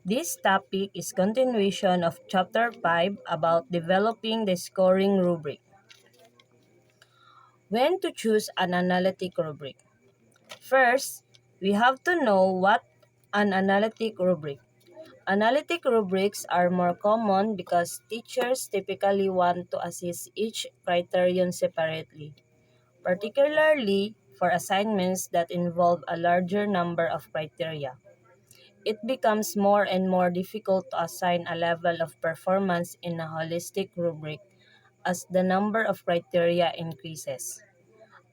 This topic is continuation of Chapter 5 about developing the scoring rubric. When to choose an analytic rubric? First, we have to know what an analytic rubric. Analytic rubrics are more common because teachers typically want to assess each criterion separately, particularly for assignments that involve a larger number of criteria. It becomes more and more difficult to assign a level of performance in a holistic rubric as the number of criteria increases.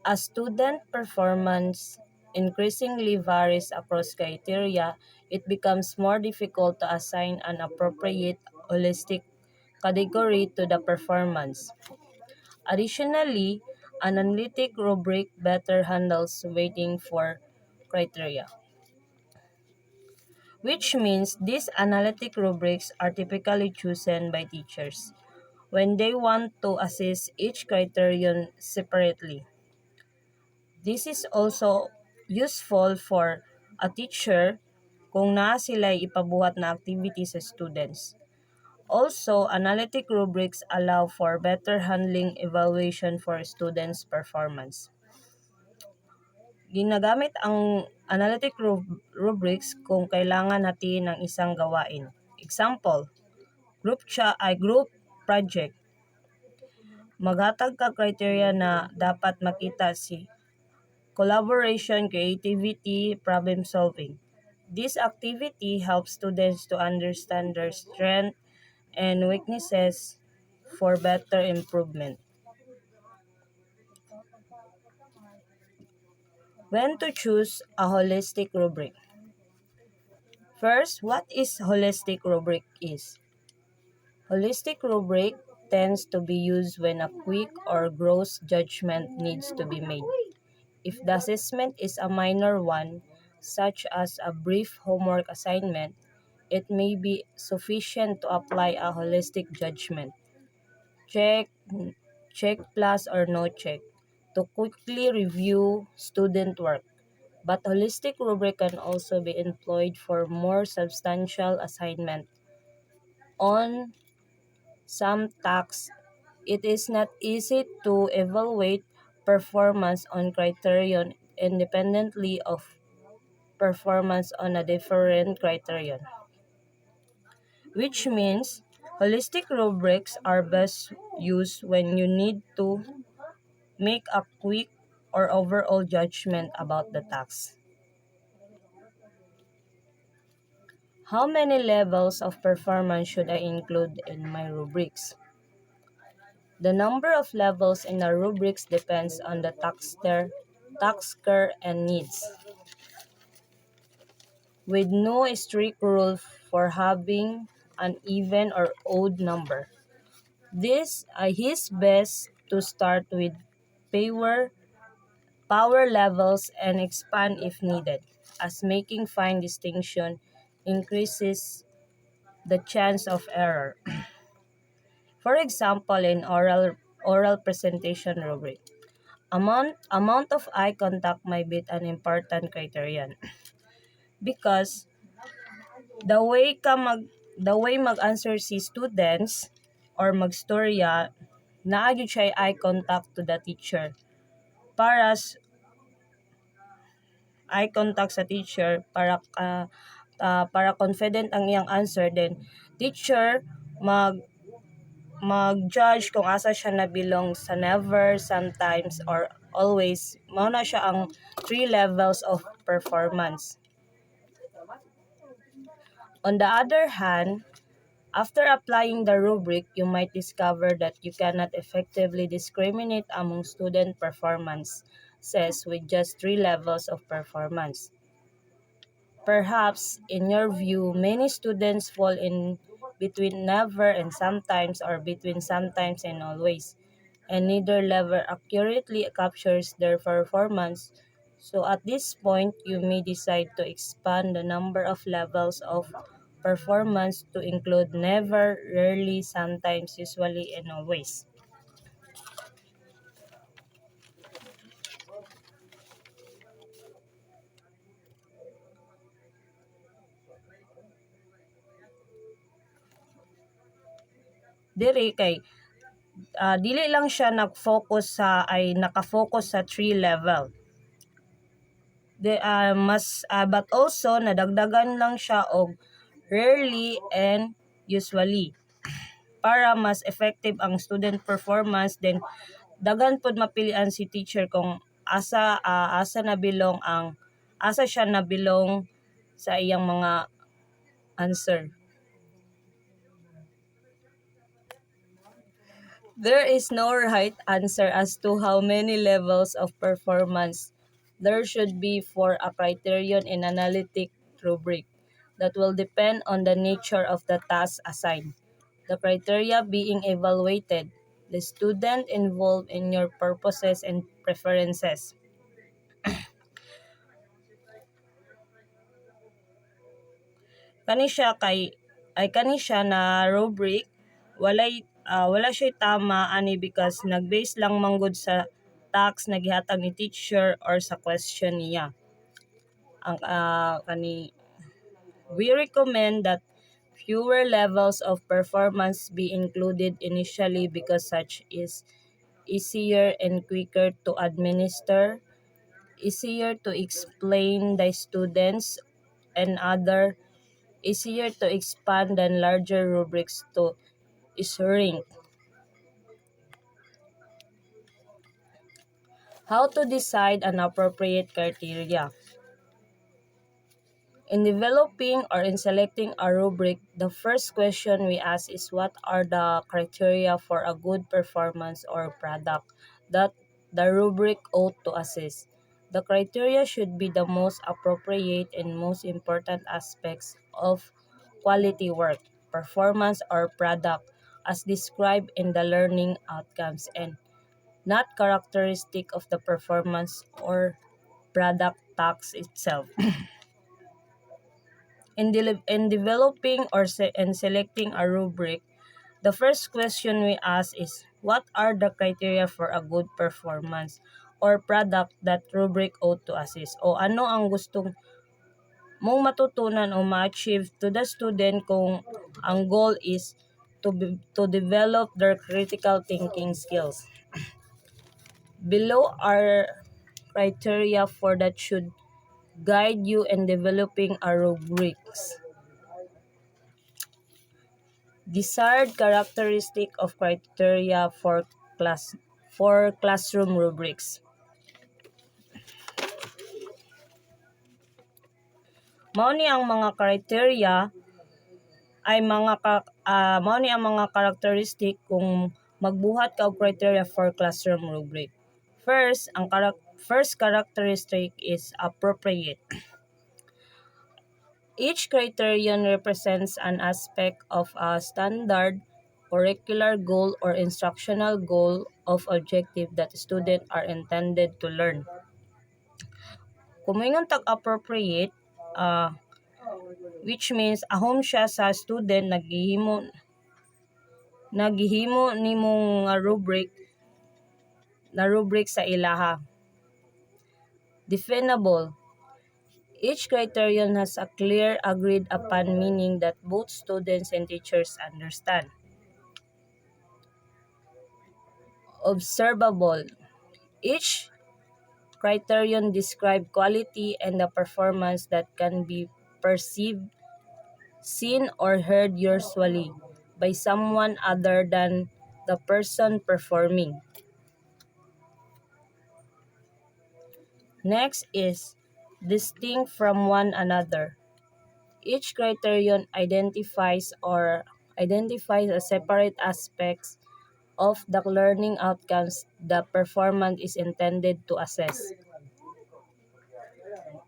As student performance increasingly varies across criteria, it becomes more difficult to assign an appropriate holistic category to the performance. Additionally, an analytic rubric better handles weighting for criteria, which means these analytic rubrics are typically chosen by teachers when they want to assess each criterion separately. This is also useful for a teacher kung naa sila ipabuhat na activity sa students. Also, analytic rubrics allow for better handling evaluation for students' performance. Ginagamit ang analytic rubrics kung kailangan hatiin ang isang gawain. Example, group project. Maghatag ka criteria na dapat makita si collaboration, creativity, problem solving. This activity helps students to understand their strengths and weaknesses for better improvement. When to choose a holistic rubric? First, what is holistic rubric is? Holistic rubric tends to be used when a quick or gross judgment needs to be made. If the assessment is a minor one, such as a brief homework assignment, it may be sufficient to apply a holistic judgment. Check, check plus or no check, to quickly review student work. But holistic rubric can also be employed for more substantial assignment. On some tasks, it is not easy to evaluate performance on criterion independently of performance on a different criterion, which means holistic rubrics are best used when you need to make a quick or overall judgment about the task. How many levels of performance should I include in my rubrics? The number of levels in a rubrics depends on the tasker and needs, with no strict rule for having an even or odd number. This is best to start with power, power levels and expand if needed, as making fine distinction increases the chance of error. For example, in oral presentation rubric, amount of eye contact might be an important criterion because the way mag-answer si students or magstorya, naagyo siya eye contact to the teacher para eye contact sa teacher para confident ang iyang answer, then teacher mag-judge kung asa siya nabilong sa never, sometimes, or always. Mao na siya ang 3 levels of performance. On the other hand, after applying the rubric, you might discover that you cannot effectively discriminate among student performances with just 3 levels of performance. Perhaps, in your view, many students fall in between never and sometimes or between sometimes and always, and neither level accurately captures their performance. So at this point, you may decide to expand the number of levels of performance to include never, rarely, sometimes, usually, and always. diri kay dili lang siya nakafocus sa 3 level. But also nadagdagan lang siya og rarely and usually para mas effective ang student performance. Then dagan pod mapilian si teacher kung asa siya nabilong sa iyang mga answer. There is no right answer as to how many levels of performance there should be for a criterion in analytic rubric. That will depend on the nature of the task assigned, the criteria being evaluated, the student involved in your purposes and preferences. Kani siya na rubric wala siya tama ani because nag-base lang manggod sa task na gihatag ni teacher or sa question niya. We recommend that fewer levels of performance be included initially because such is easier and quicker to administer, easier to explain the students and other, easier to expand than larger rubrics to rank. How to decide an appropriate criteria? In developing or in selecting a rubric, the first question we ask is what are the criteria for a good performance or product that the rubric ought to assess. The criteria should be the most appropriate and most important aspects of quality work, performance, or product as described in the learning outcomes and not characteristic of the performance or product task itself. In developing and selecting a rubric, the first question we ask is, what are the criteria for a good performance or product that rubric ought to assess? O ano ang gustong mong matutunan o ma-achieve to the student kung ang goal is to develop their critical thinking skills. Below are criteria for that should guide you in developing a rubrics. Desired characteristic of criteria for classroom rubrics. Mao ni ang mga criteria mao ni ang mga characteristic kung magbuhat ka og criteria for classroom rubric. First characteristic is appropriate. Each criterion represents an aspect of a standard, curricular goal or instructional goal of objective that students are intended to learn. Kung moingon tag appropriate, which means ahom siya sa student naghihimo nimong rubric sa ilaha. Definable. Each criterion has a clear, agreed-upon meaning that both students and teachers understand. Observable. Each criterion describes quality and the performance that can be perceived, seen, or heard usually by someone other than the person performing. Next is distinct from one another. Each criterion identifies a separate aspects of the learning outcomes the performance is intended to assess.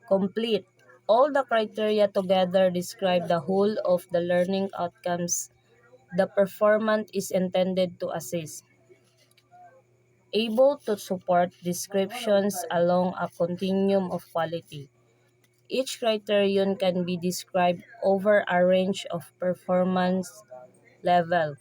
Complete. All the criteria together describe the whole of the learning outcomes the performance is intended to assess. Able to support descriptions along a continuum of quality. Each criterion can be described over a range of performance level.